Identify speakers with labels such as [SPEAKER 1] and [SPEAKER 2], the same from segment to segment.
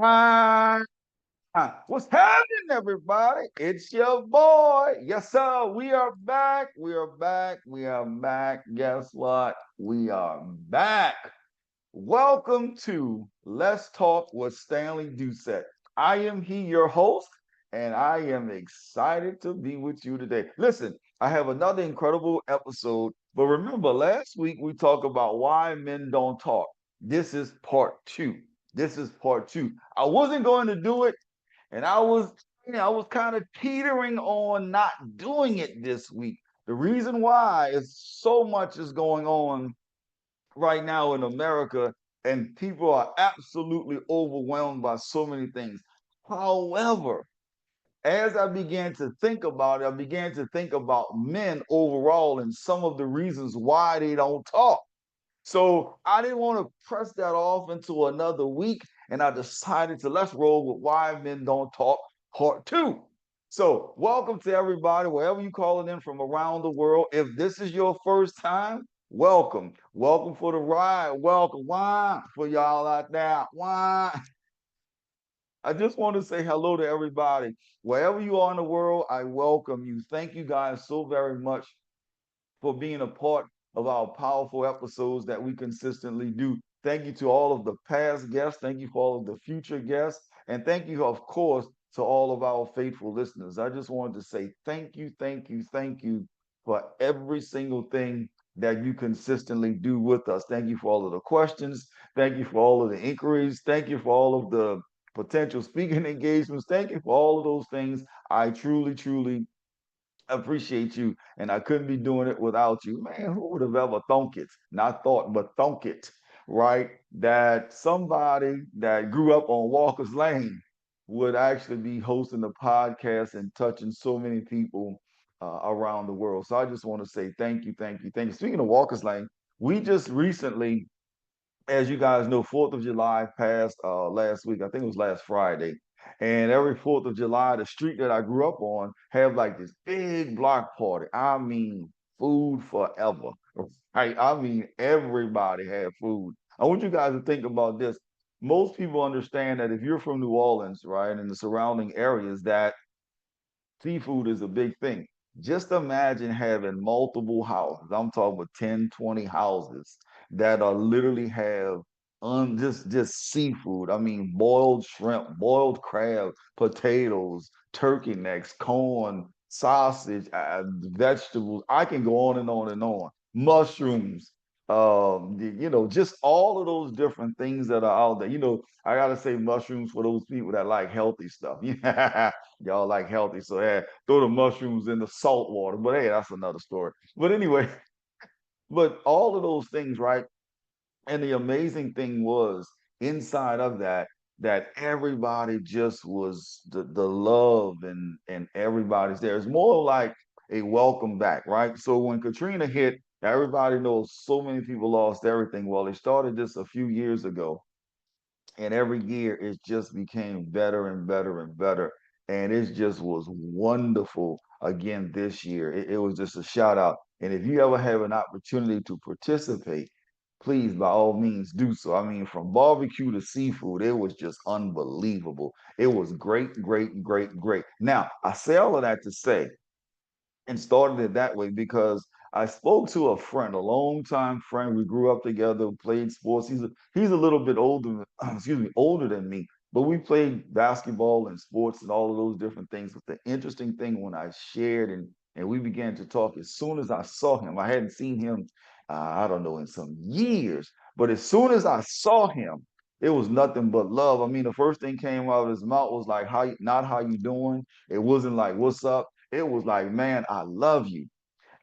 [SPEAKER 1] Hi. What's happening, everybody? It's your boy. Yes, sir. We are back. We are back. We are back. Guess what? We are back. Welcome to Let's Talk with Stanley Doucette. I am he, your host, and I am excited to be with you today. Listen, I have another incredible episode, but remember, last week we talked about why men don't talk. This is part two. This is part two. I wasn't going to do it, and I was kind of teetering on not doing it this week. The reason why is so much is going on right now in America, and people are absolutely overwhelmed by so many things. However, as I began to think about it, I began to think about men overall and some of the reasons why they don't talk. So I didn't want to press that off into another week, and I decided to let's roll with Why Men Don't Talk Part 2. So, welcome to everybody, wherever you calling in from around the world. If this is your first time, welcome. Welcome for the ride. Welcome. Why? For y'all out there. Why? I just want to say hello to everybody. Wherever you are in the world, I welcome you. Thank you guys so very much for being a part of our powerful episodes that we consistently do. Thank you to all of the past guests. Thank you for all of the future guests. And thank you, of course, to all of our faithful listeners. I just wanted to say thank you, thank you, thank you for every single thing that you consistently do with us. Thank you for all of the questions. Thank you for all of the inquiries. Thank you for all of the potential speaking engagements. Thank you for all of those things. I truly, truly appreciate you, and I couldn't be doing it without you. Man, who would have ever thunk it? Not thought, but thunk it, right? That somebody that grew up on Walker's Lane would actually be hosting a podcast and touching so many people around the world. So I just want to say thank you, thank you, thank you. Speaking of Walker's Lane, we just recently, as you guys know, 4th of July passed last week. I think it was last Friday. And every 4th of July, the street that I grew up on have like this big block party. I mean, food forever. Right? I mean, everybody had food. I want you guys to think about this. Most people understand that if you're from New Orleans, right, and the surrounding areas, that seafood is a big thing. Just imagine having multiple houses. I'm talking about 10, 20 houses that are literally have just seafood. I mean, boiled shrimp, boiled crab, potatoes, turkey necks, corn, sausage, vegetables. I can go on and on and on. Mushrooms, just all of those different things that are out there. I gotta say mushrooms for those people that like healthy stuff. Y'all like healthy, so yeah, throw the mushrooms in the salt water. But hey, that's another story. But anyway, but all of those things, right? And the amazing thing was inside of that everybody just was the love and everybody's there. It's more like a welcome back, right? So when Katrina hit, everybody knows so many people lost everything. Well, they started this a few years ago, and every year it just became better and better and better, and it just was wonderful again this year. It was just a shout out, and if you ever have an opportunity to participate, please by all means do so. I mean, from barbecue to seafood, it was just unbelievable. It was great, great, great, great. Now I say all of that to say, and started it that way because I spoke to a friend, a longtime friend. We grew up together, played sports. He's a little bit older, excuse me, older than me, but we played basketball and sports and all of those different things. But the interesting thing when I shared and we began to talk, as soon as I saw him, I hadn't seen him, I don't know, in some years, but as soon as I saw him, it was nothing but love. I mean, the first thing came out of his mouth was like, not how you doing. It wasn't like, what's up? It was like, man, I love you.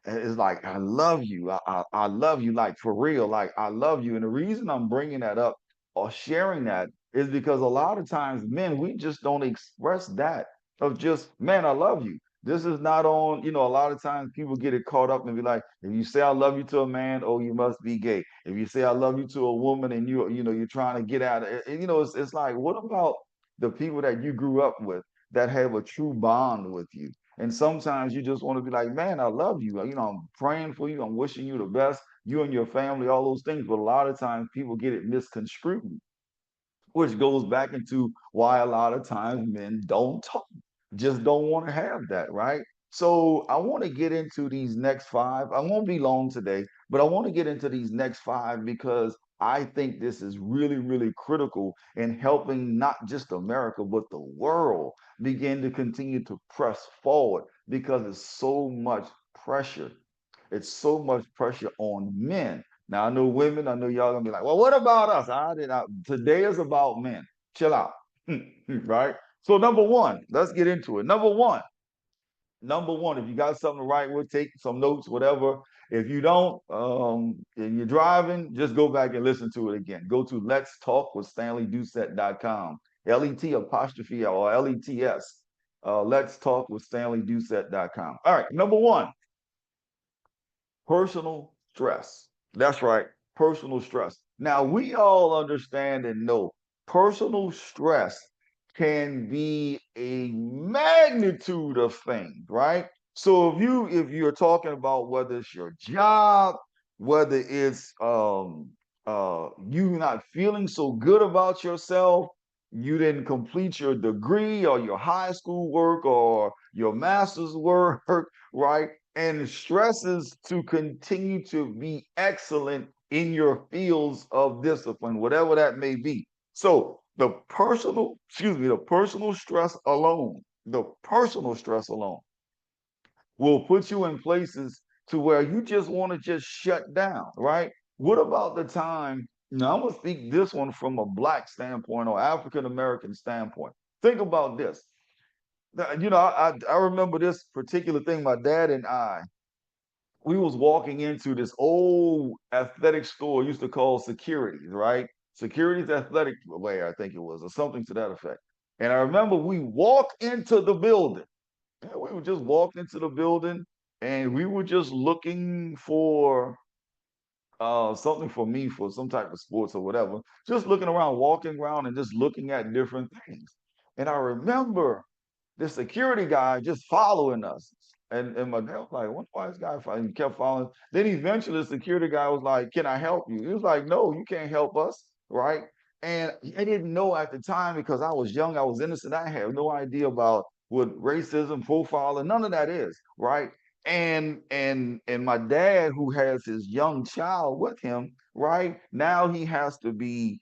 [SPEAKER 1] And it's like, I love you. I love you, like for real. Like, I love you. And the reason I'm bringing that up or sharing that is because a lot of times, men, we just don't express that of just, man, I love you. This is not on, a lot of times people get it caught up and be like, if you say I love you to a man, oh, you must be gay. If you say I love you to a woman and you're trying to get out of it, it's like, what about the people that you grew up with that have a true bond with you? And sometimes you just want to be like, man, I love you. I'm praying for you. I'm wishing you the best, you and your family, all those things. But a lot of times people get it misconstrued. which goes back into why a lot of times men don't talk, just don't want to have that, right? So I want to get into these next five. I won't be long today, but I want to get into these next five because I think this is really, really critical in helping not just America, but the world begin to continue to press forward because it's so much pressure. It's so much pressure on men. Now I know women, I know y'all gonna be like, well, what about us? Today is about men. Chill out. Right? So number one, let's get into it. Number one, if you got something to write with, take some notes, whatever. If you don't, and you're driving, just go back and listen to it again. Go to Let's Talk with StanleyDoucette.com. L-E-T apostrophe or L-E-T-S. Let's Talk with StanleyDoucette.com. All right, number one, personal stress. That's right, personal stress. Now, we all understand and know personal stress can be a magnitude of things, right? So if you're talking about whether it's your job, whether it's you not feeling so good about yourself, you didn't complete your degree or your high school work or your master's work, right? And stresses to continue to be excellent in your fields of discipline, whatever that may be. So the personal stress alone will put you in places to where you just want to just shut down, right? What about the time? Now I'm gonna speak this one from a black standpoint or African American standpoint. Think about this. I remember this particular thing. My dad and I, we was walking into this old athletic store used to call Securities, right? Securities Athletic Wear, I think it was, or something to that effect. And I remember we walked into the building. Yeah, we were just walked into the building and we were just looking for something for me for some type of sports or whatever. Just looking around, walking around and just looking at different things. And I remember the security guy just following us. And my dad was like, why is this guy following? He kept following. Then eventually the security guy was like, can I help you? He was like, no, you can't help us, right? And I didn't know at the time because I was young, I was innocent. I had no idea about what racism, profiling, none of that is, right? And my dad, who has his young child with him, right? Now he has to be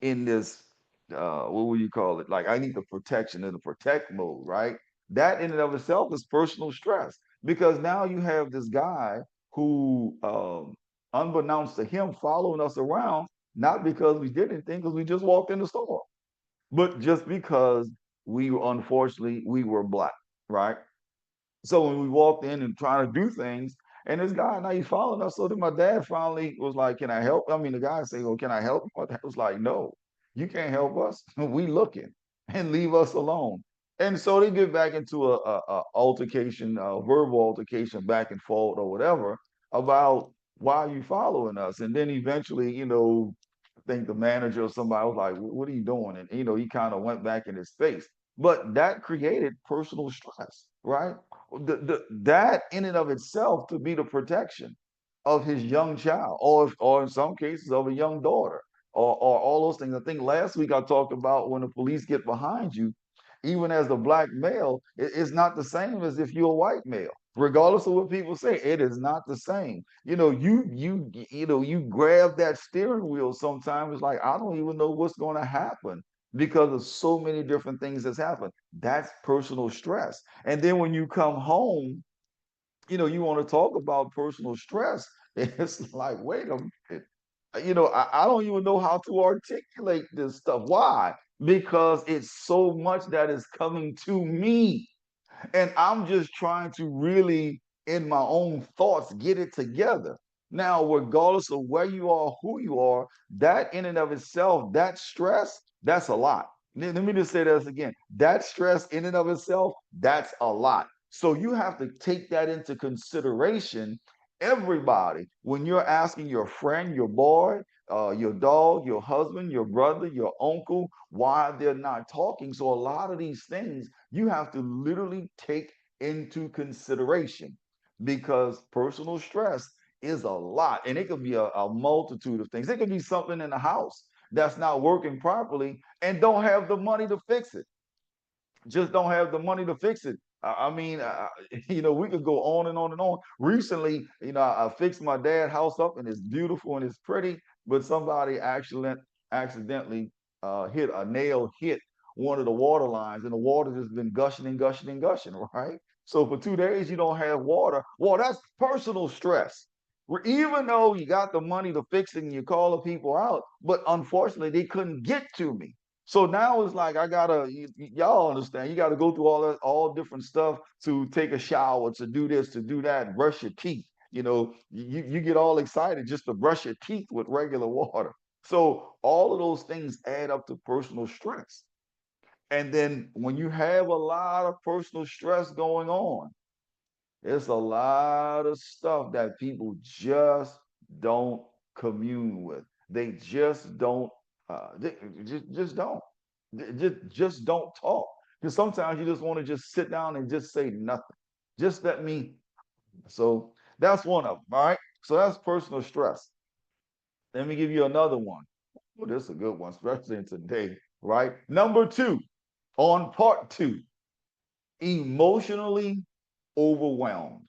[SPEAKER 1] in this what would you call it? Like I need the protection in the protect mode, right? That in and of itself is personal stress because now you have this guy who, unbeknownst to him, following us around, not because we did anything, because we just walked in the store, but just because unfortunately we were black, right? So when we walked in and trying to do things, and this guy now he's following us. So then my dad finally was like, "Can I help?" I mean, the guy said, "Well, can I help?" My dad was like, "No, you can't help us. We looking, and leave us alone." And so they get back into a altercation, a verbal altercation, back and forth or whatever about why are you following us? And then eventually, I think the manager or somebody was like, "What are you doing?" And he kind of went back in his face. But that created personal stress, right? That in and of itself to be the protection of his young child, or in some cases of a young daughter, or all those things. I think last week I talked about when the police get behind you, even as a black male, it's not the same as if you're a white male. Regardless of what people say, it is not the same. You grab that steering wheel sometimes. It's like I don't even know what's going to happen because of so many different things that's happened. That's personal stress. And then when you come home, you want to talk about personal stress. It's like, wait a minute. I don't even know how to articulate this stuff. Why? Because it's so much that is coming to me. And I'm just trying to really, in my own thoughts, get it together. Now, regardless of where you are, who you are, that in and of itself, that stress, that's a lot. Let me just say this again. That stress in and of itself, that's a lot. So you have to take that into consideration. Everybody, when you're asking your friend, your boy, your dog, your husband, your brother, your uncle, why they're not talking. So a lot of these things you have to literally take into consideration because personal stress is a lot and it could be a multitude of things. It could be something in the house. that's not working properly and don't have the money to fix it. Just don't have the money to fix it. I mean, we could go on and on and on. Recently, I fixed my dad's house up and it's beautiful and it's pretty, but somebody accidentally hit a nail, hit one of the water lines, and the water has been gushing and gushing and gushing, right? So for 2 days, you don't have water. Well, that's personal stress. Even though you got the money to fix it and you call the people out, but unfortunately, they couldn't get to me. So now it's like I gotta, y'all understand, you gotta go through all different stuff to take a shower, to do this, to do that, brush your teeth. You get all excited just to brush your teeth with regular water. So all of those things add up to personal stress. And then when you have a lot of personal stress going on, it's a lot of stuff that people just don't commune with. They just don't. Just don't. Just don't talk. Because sometimes you just want to just sit down and just say nothing. Just let me. So that's one of them. All right. So that's personal stress. Let me give you another one. Oh, this is a good one, especially in today. Right. Number two, on part two, emotionally overwhelmed.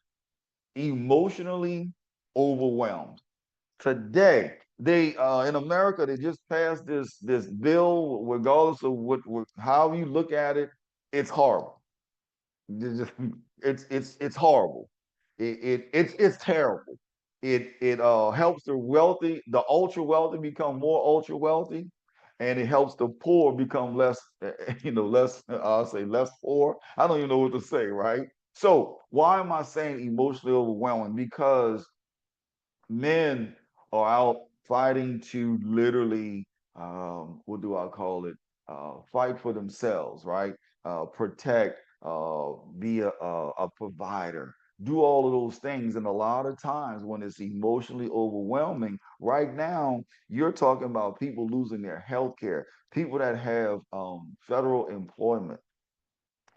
[SPEAKER 1] Emotionally overwhelmed. Today, they in America they just passed this bill. Regardless of how you look at it, it's horrible. It's horrible. It's terrible. It helps the wealthy, the ultra wealthy become more ultra wealthy, and it helps the poor become less, less. I'll say less poor. I don't even know what to say, right? So why am I saying emotionally overwhelming? Because men are out fighting to literally, what do I call it? Fight for themselves, right? Protect, be a provider, do all of those things. And a lot of times when it's emotionally overwhelming, right now, you're talking about people losing their health care, people that have federal employment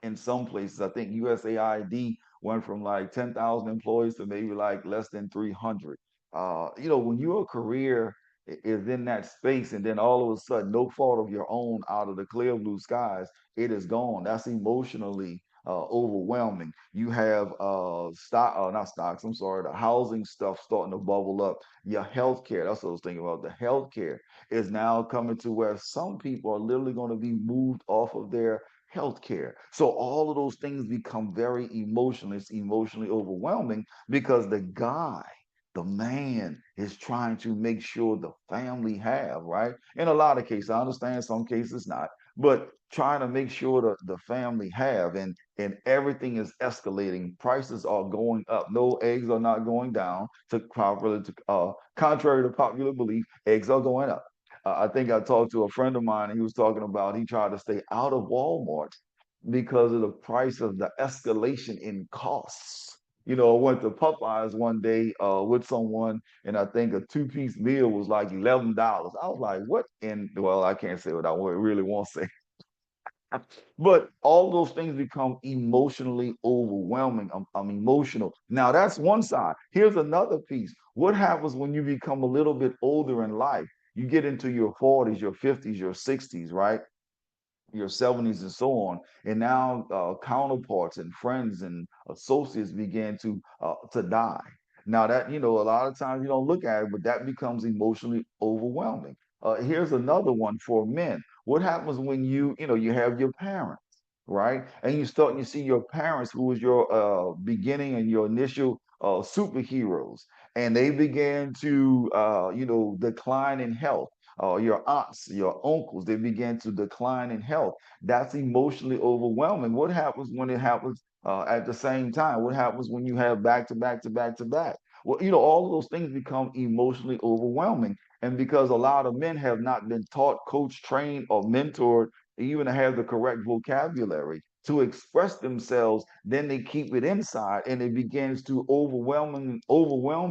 [SPEAKER 1] in some places. I think USAID went from like 10,000 employees to maybe like less than 300. When your career is in that space and then all of a sudden, no fault of your own, out of the clear blue skies, it is gone. That's emotionally overwhelming. You have not stocks, I'm sorry, the housing stuff starting to bubble up. Your healthcare, that's what I was thinking about. The healthcare is now coming to where some people are literally going to be moved off of their healthcare. So all of those things become very emotional. It's emotionally overwhelming because the man is trying to make sure the family have, right? In a lot of cases, I understand some cases not, but trying to make sure the family have, and everything is escalating. Prices are going up. No, eggs are not going down. Contrary to popular belief, eggs are going up. I think I talked to a friend of mine, and he was talking about he tried to stay out of Walmart because of the price of the escalation in costs. I went to Popeyes one day with someone, and I think a two-piece meal was like $11. I was like, "What?" And well, I can't say what I really want to say, but all those things become emotionally overwhelming. I'm emotional. Now that's one side. Here's another piece. What happens when you become a little bit older in life? You get into your 40s, your 50s, your 60s, right? Your 70s and so on, and now counterparts and friends and associates began to die. Now that a lot of times you don't look at it, but that becomes emotionally overwhelming. Here's another one for men. What happens when you have your parents, right? And you see your parents, who was your beginning and your initial superheroes, and they began to decline in health. Your aunts, your uncles, they begin to decline in health. That's emotionally overwhelming. What happens when it happens at the same time? What happens when you have back to back to back to back? Well, all of those things become emotionally overwhelming. And because a lot of men have not been taught, coached, trained, or mentored, even to have the correct vocabulary to express themselves, then they keep it inside and it begins to overwhelm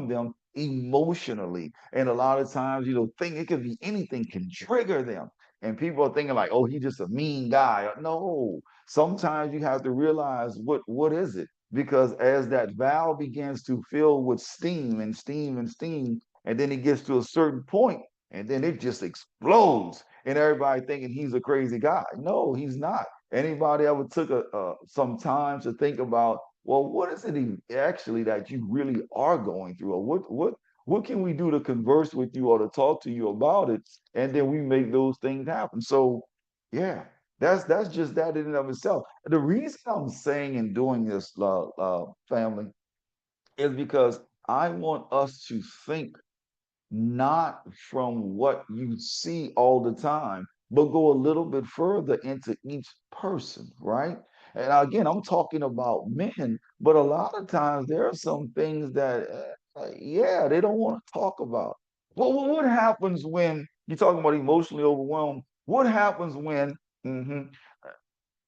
[SPEAKER 1] them emotionally. And a lot of times, think it could be anything can trigger them. And people are thinking like, oh, he's just a mean guy. No, sometimes you have to realize what is it? Because as that valve begins to fill with steam and steam and steam, and then it gets to a certain point, and then it just explodes, and everybody thinking he's a crazy guy. No, he's not. Anybody ever took some time to think about, well, what is it actually that you really are going through, or what can we do to converse with you or to talk to you about it, and then we make those things happen. So, yeah, that's just that in and of itself. The reason I'm saying and doing this, family, is because I want us to think not from what you see all the time, but go a little bit further into each person, right? And again, I'm talking about men, but a lot of times there are some things that, yeah, they don't want to talk about. Well, what happens when you're talking about emotionally overwhelmed? What happens when, mhm,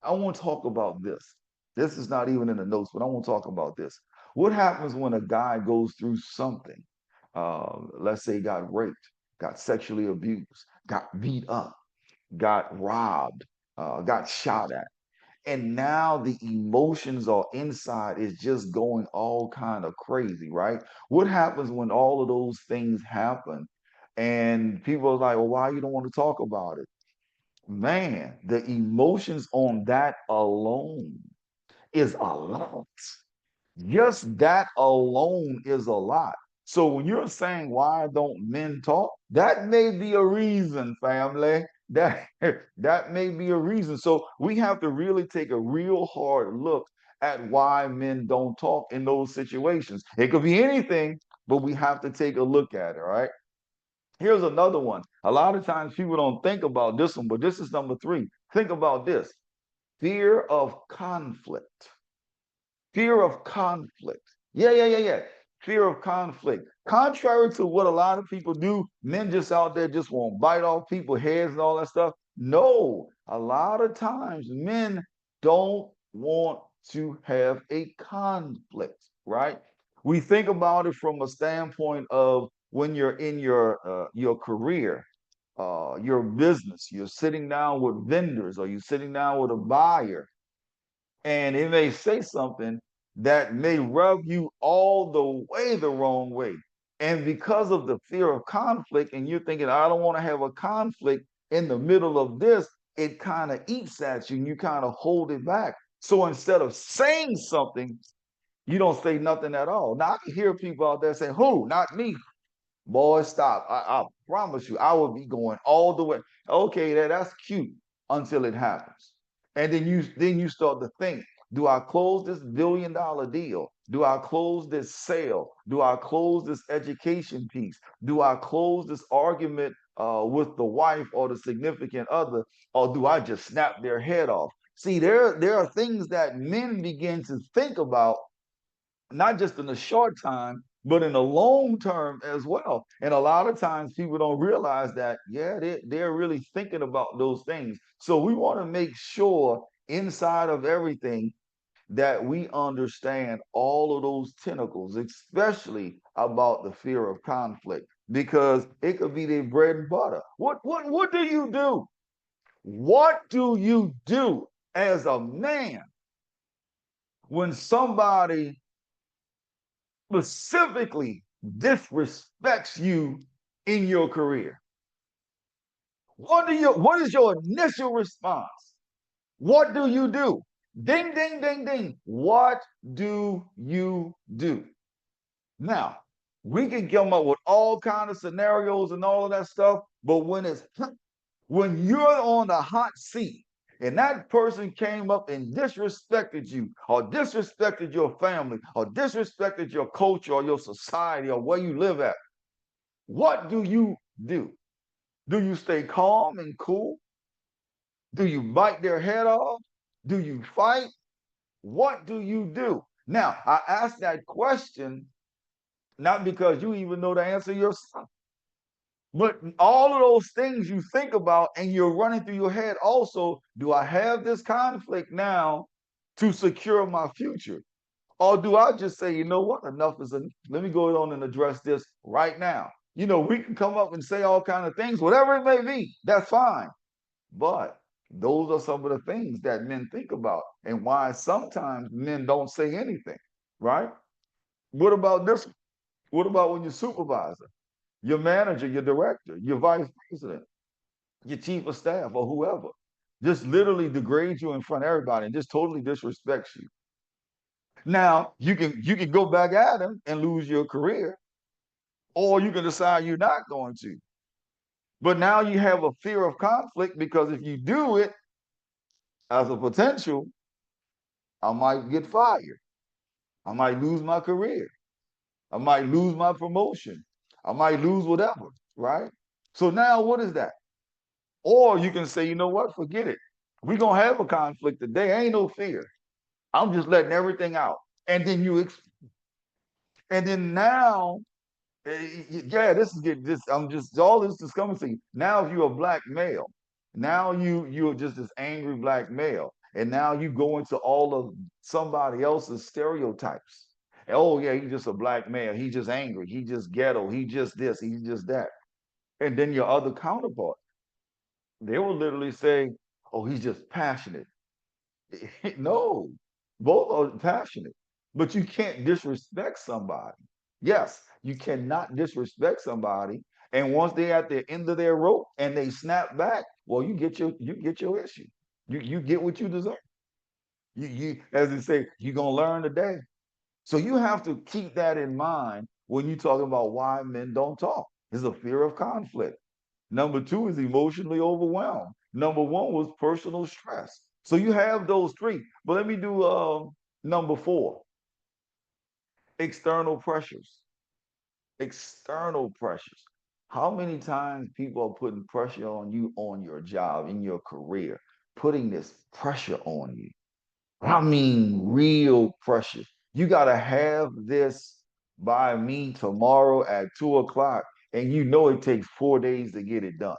[SPEAKER 1] I want to talk about this. This is not even in the notes, but I want to talk about this. What happens when a guy goes through something? Let's say got raped, got sexually abused, got beat up, got robbed, got shot at, and now the emotions are inside is just going all kind of crazy, right? What happens when all of those things happen, and people are like, "Well, why you don't want to talk about it?" Man, the emotions on that alone is a lot. Just that alone is a lot. So when you're saying why don't men talk, that may be a reason, family. That that may be a reason. So we have to really take a real hard look at why men don't talk in those situations. It could be anything, but we have to take a look at it, right? Here's another one. A lot of times people don't think about this one, but this is number three. Think about this: fear of conflict. Fear of conflict. Yeah. Fear of conflict. Contrary to what a lot of people do, men just out there just want to bite off people's heads and all that stuff. No, a lot of times men don't want to have a conflict, right? We think about it from a standpoint of when you're in your career, your business, you're sitting down with vendors or you're sitting down with a buyer, and it may say something that may rub you all the way the wrong way. And because of the fear of conflict, and you're thinking, I don't want to have a conflict in the middle of this, it kind of eats at you and you kind of hold it back. So instead of saying something, you don't say nothing at all. Now, I can hear people out there saying, who? Not me. Boy, stop. I promise you, I will be going all the way. Okay, that's cute until it happens. And then you start to think, do I close this $1 billion deal? Do I close this sale? Do I close this education piece? Do I close this argument with the wife or the significant other? Or do I just snap their head off? See, there are things that men begin to think about, not just in the short time, but in the long term as well. And a lot of times people don't realize that, yeah, they're really thinking about those things. So we want to make sure inside of everything that we understand all of those tentacles, especially about the fear of conflict, because it could be their bread and butter. What do you do? What do you do as a man when somebody specifically disrespects you in your career? What is your initial response? What do you do? Ding, ding, ding, ding. What do you do? Now, we can come up with all kind of scenarios and all of that stuff, but when you're on the hot seat and that person came up and disrespected you or disrespected your family or disrespected your culture or your society or where you live at, what do you do? Do you stay calm and cool? Do you bite their head off? Do you fight? What do you do? Now, I ask that question not because you even know the answer yourself, but all of those things you think about and you're running through your head also, do I have this conflict now to secure my future? Or do I just say, you know what, enough is enough. Let me go on and address this right now. We can come up and say all kind of things, whatever it may be, that's fine. But those are some of the things that men think about and why sometimes men don't say anything, right? What about this? What about when your supervisor? your manager, your director, your vice president, your chief of staff, or whoever, just literally degrades you in front of everybody and just totally disrespects you. Now you can go back at him and lose your career, or you can decide you're not going to. But now you have a fear of conflict because if you do it as a potential, I might get fired. I might lose my career. I might lose my promotion. I might lose whatever, right? So now what is that? Or you can say, you know what, forget it. We're gonna have a conflict today. Ain't no fear. I'm just letting everything out. And then and then now, yeah, this is getting this. I'm just all this is coming to you. Now, if you're a black male, now you're just this angry black male, and now you go into all of somebody else's stereotypes. Oh yeah, he's just a black male. He's just angry. He just ghetto. He just this. He's just that. And then your other counterpart, they will literally say, "Oh, he's just passionate." No, both are passionate, but you can't disrespect somebody. Yes, you cannot disrespect somebody. And once they're at the end of their rope and they snap back, well, you get your issue. You get what you deserve. You as they say, you're gonna learn today. So you have to keep that in mind when you talk about why men don't talk. It's a fear of conflict. Number two is emotionally overwhelmed. Number one was personal stress. So you have those three. But let me do number four, external pressures. External pressures. How many times people are putting pressure on you on your job, in your career, putting this pressure on you? I mean, real pressure. You got to have this by me tomorrow at 2 o'clock, and you know it takes 4 days to get it done.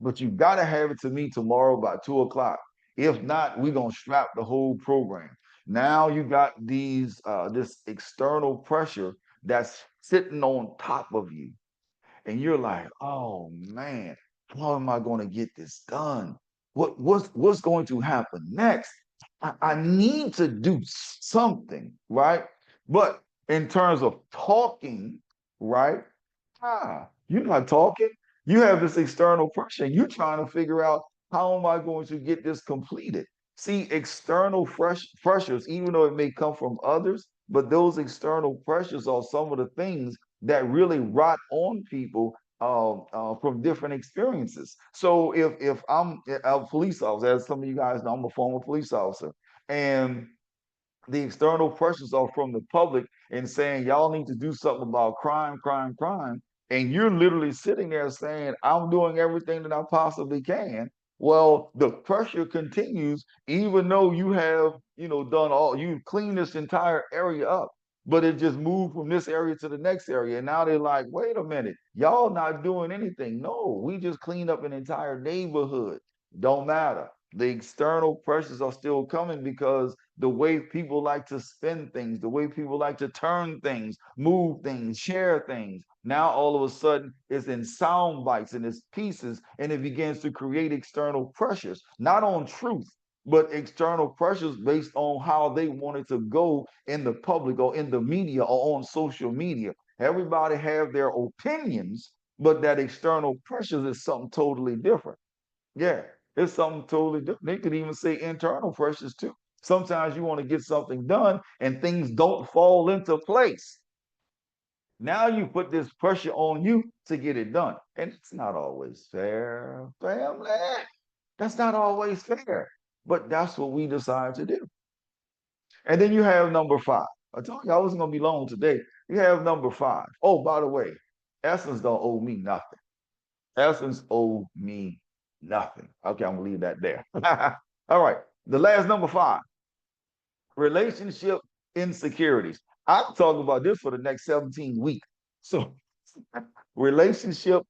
[SPEAKER 1] But you got to have it to me tomorrow by 2 o'clock. If not, we're gonna strap the whole program. Now you got this external pressure that's sitting on top of you, and you're like, oh man, how am I going to get this done? What's going to happen next? I need to do something, right? But in terms of talking, right? You're not talking. You have this external pressure. You're trying to figure out how am I going to get this completed? See, external pressures, even though it may come from others, but those external pressures are some of the things that really rot on people from different experiences. So if I'm a police officer, as some of you guys know, I'm a former police officer, and the external pressures are from the public and saying y'all need to do something about crime, crime, crime, and you're literally sitting there saying I'm doing everything that I possibly can. Well, the pressure continues even though you have, done all you've cleaned this entire area up, but it just moved from this area to the next area. And now they're like, wait a minute, y'all not doing anything. No, we just cleaned up an entire neighborhood. Don't matter. The external pressures are still coming because the way people like to spend things, the way people like to turn things, move things, share things. Now all of a sudden it's in sound bites and it's pieces, and it begins to create external pressures, not on truth, but external pressures based on how they wanted to go in the public or in the media or on social media. Everybody have their opinions, but that external pressures is something totally different. Yeah, it's something totally different. They could even say internal pressures too. Sometimes you want to get something done and things don't fall into place. Now you put this pressure on you to get it done. And it's not always fair, family. That's not always fair. But that's what we decide to do. And then you have number five. I told you I wasn't going to be long today. You have number five. Oh, by the way, Essence don't owe me nothing. Essence owe me nothing. Okay, I'm gonna leave that there. All right. The last number five, relationship insecurities. I'm talking about this for the next 17 weeks. So, relationship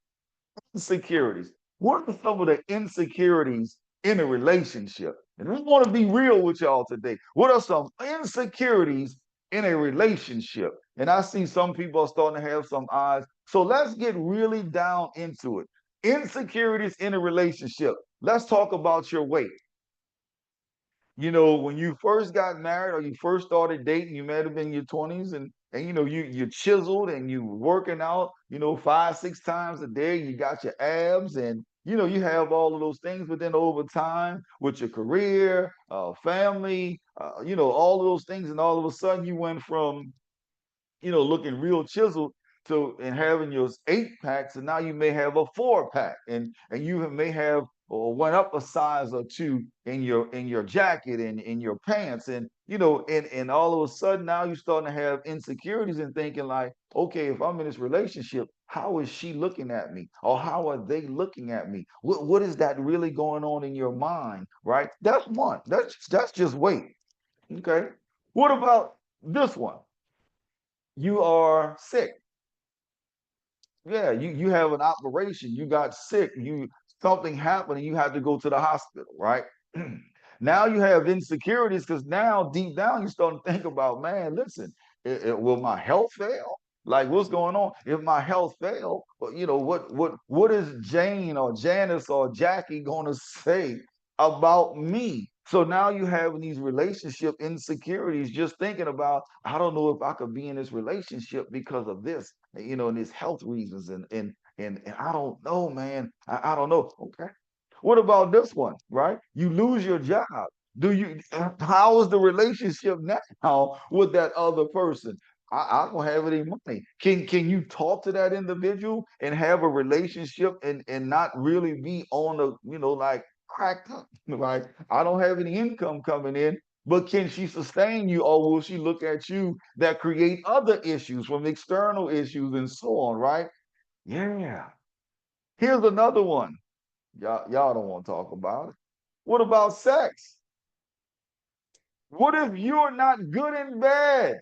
[SPEAKER 1] insecurities. What are some of the insecurities in a relationship? And I want to be real with y'all today. What are some insecurities in a relationship? And I see some people are starting to have some eyes. So let's get really down into it. Insecurities in a relationship. Let's talk about your weight. When you first got married or you first started dating, you might have been in your 20s, and you chiseled and you working out, 5, 6 times a day. You got your abs, and you have all of those things. But then over time, with your career, family, all of those things, and all of a sudden you went from looking real chiseled to and having your 8 packs, and now you may have a 4 pack, and you may have or went up a size or two in your jacket and in your pants, and and all of a sudden now you're starting to have insecurities and thinking like, okay, if I'm in this relationship, how is she looking at me, or how are they looking at me? What is that really going on in your mind, right? That's one. That's just weight. Okay. What about this one? You are sick. Yeah, you have an operation, you got sick, something happened, and you had to go to the hospital, right? Now you have insecurities because now deep down you start to think about, man, listen, will my health fail? Like, what's going on? If my health fail, well, what is Jane or Janice or Jackie going to say about me? So now you have these relationship insecurities, just thinking about, I don't know if I could be in this relationship because of this, and these health reasons, and I don't know, man. I don't know. Okay. What about this one, right? You lose your job. How is the relationship now with that other person? I don't have any money. Can you talk to that individual and have a relationship and not really be on the, like cracked up, right? I don't have any income coming in, but can she sustain you, or will she look at you that create other issues from external issues and so on, right? Yeah. Here's another one. Y'all don't want to talk about it. What about sex? What if you're not good in bed?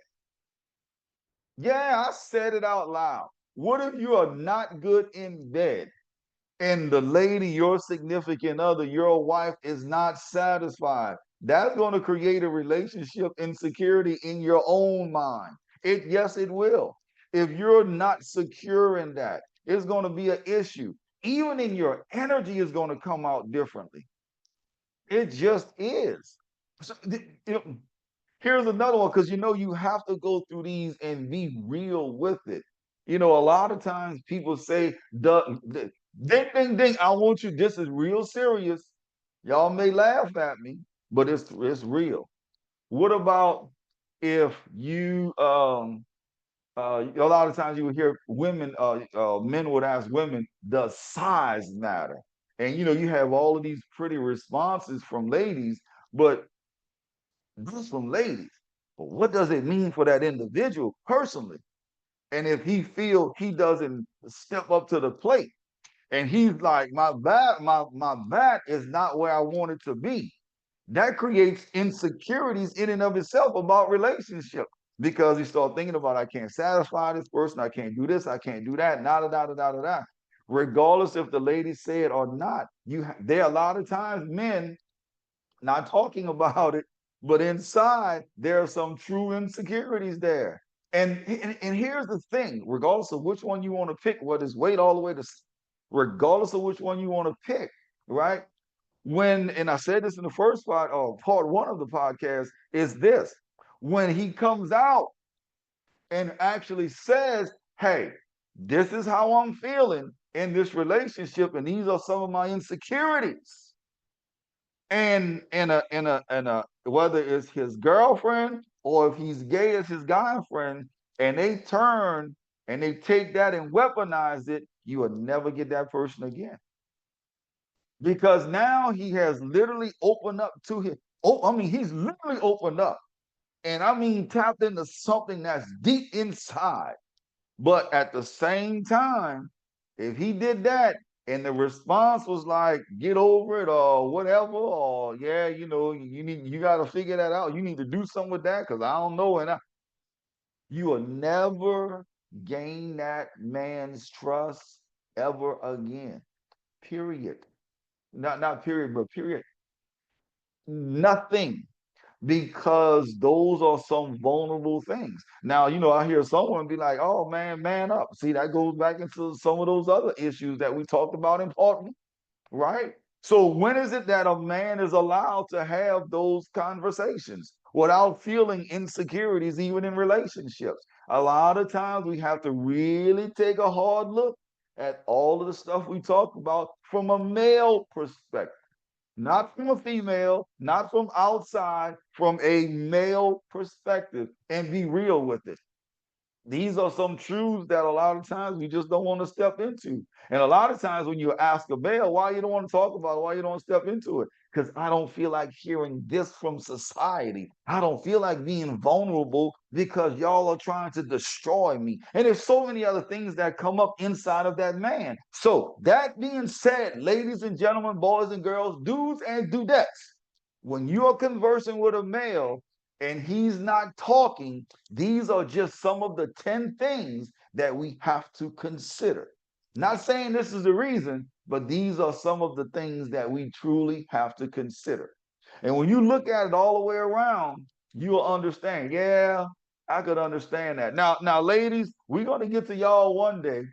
[SPEAKER 1] Yeah, I said it out loud. What if you are not good in bed, and the lady, your significant other, your wife, is not satisfied? That's going to create a relationship insecurity in your own mind. Yes, it will. If you're not secure in that, it's going to be an issue. Even in your energy is going to come out differently. It just is. So, here's another one, because you have to go through these and be real with it. A lot of times people say, ding, ding, ding, I want you. This is real serious. Y'all may laugh at me, but it's real. What about if you a lot of times you would hear men would ask women, does size matter? And you have all of these pretty responses from ladies, but this from ladies. But what does it mean for that individual personally? And if he feel he doesn't step up to the plate, and he's like, my back is not where I want it to be, that creates insecurities in and of itself about relationship, because you start thinking about, I can't satisfy this person, I can't do this, I can't do that, da da da da da da. Regardless if the ladies say it or not, there are a lot of times men not talking about it, but inside there are some true insecurities there. And here's the thing: regardless of which one you want to pick, whether it's weight all the way to, regardless of which one you want to pick, right? And I said this in the first part one of the podcast, is this: when he comes out and actually says, hey, this is how I'm feeling in this relationship, and these are some of my insecurities, and whether it's his girlfriend, or if he's gay, as his guy friend, and they turn and they take that and weaponize it, you will never get that person again, because now he has literally opened up to him. Oh, I mean, he's literally opened up, and I mean tapped into something that's deep inside. But at the same time, if he did that and the response was like, get over it or whatever, or yeah, you got to figure that out. You need to do something with that because I don't know. You will never gain that man's trust ever again. Period. Not period, but period. Nothing, because those are some vulnerable things. Now, I hear someone be like, oh man, man up. See, that goes back into some of those other issues that we talked about in part one, right? So when is it that a man is allowed to have those conversations without feeling insecurities, even in relationships? A lot of times we have to really take a hard look at all of the stuff we talk about from a male perspective, not from a female, not from outside, from a male perspective, and be real with it. These are some truths that a lot of times we just don't want to step into. And a lot of times when you ask a male why you don't want to talk about it, why you don't step into it, because I don't feel like hearing this from society. I don't feel like being vulnerable because y'all are trying to destroy me. And there's so many other things that come up inside of that man. So that being said, ladies and gentlemen, boys and girls, dudes and dudettes, when you're conversing with a male and he's not talking, these are just some of the 10 things that we have to consider. Not saying this is the reason, but these are some of the things that we truly have to consider. And when you look at it all the way around, you'll understand. Yeah, I could understand that. Now, ladies, we're going to get to y'all one day,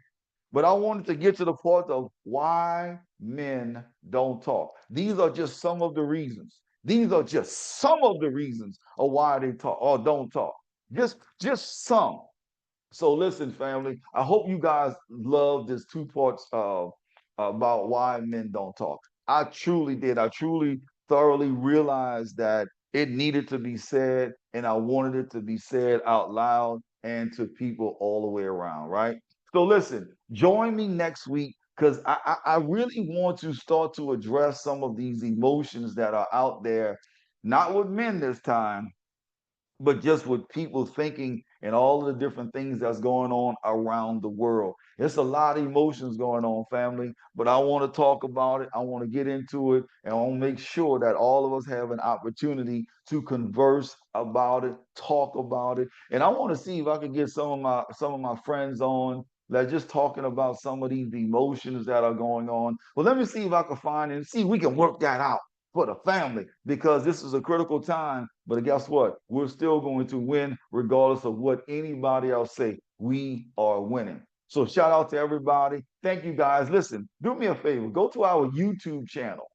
[SPEAKER 1] but I wanted to get to the part of why men don't talk. These are just some of the reasons. These are just some of the reasons of why they talk or don't talk. Just some. So listen, family. I hope you guys love this two parts about why men don't talk. I truly did. I truly thoroughly realized that it needed to be said, and I wanted it to be said out loud and to people all the way around. Right. So listen. Join me next week because I really want to start to address some of these emotions that are out there, not with men this time, but just with people thinking and all of the different things that's going on around the world. It's a lot of emotions going on, family, but I want to talk about it. I want to get into it, and I want to make sure that all of us have an opportunity to converse about it, talk about it. And I want to see if I can get some of my friends on that just talking about some of these emotions that are going on. Well, let me see if I can find and see if we can work that out for the family because this is a critical time. But guess what? We're still going to win regardless of what anybody else say. We are winning. So shout out to everybody. Thank you guys. Listen, do me a favor. Go to our YouTube channel.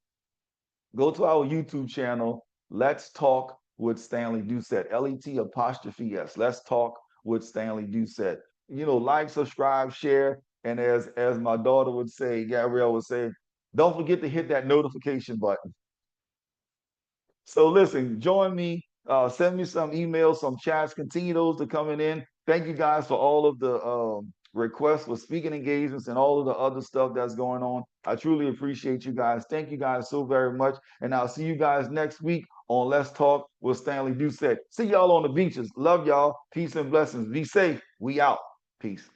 [SPEAKER 1] Go to our YouTube channel. Let's talk with Stanley Doucette. LET apostrophe S. Let's talk with Stanley Doucette. Like, subscribe, share, and as my daughter would say, Gabrielle would say, don't forget to hit that notification button. So listen, join me. Send me some emails, some chats. Continue those to coming in. Thank you guys for all of the requests for speaking engagements and all of the other stuff that's going on. I truly appreciate you guys. Thank you guys so very much. And I'll see you guys next week on Let's Talk with Stanley Doucette. See y'all on the beaches. Love y'all. Peace and blessings. Be safe. We out. Peace.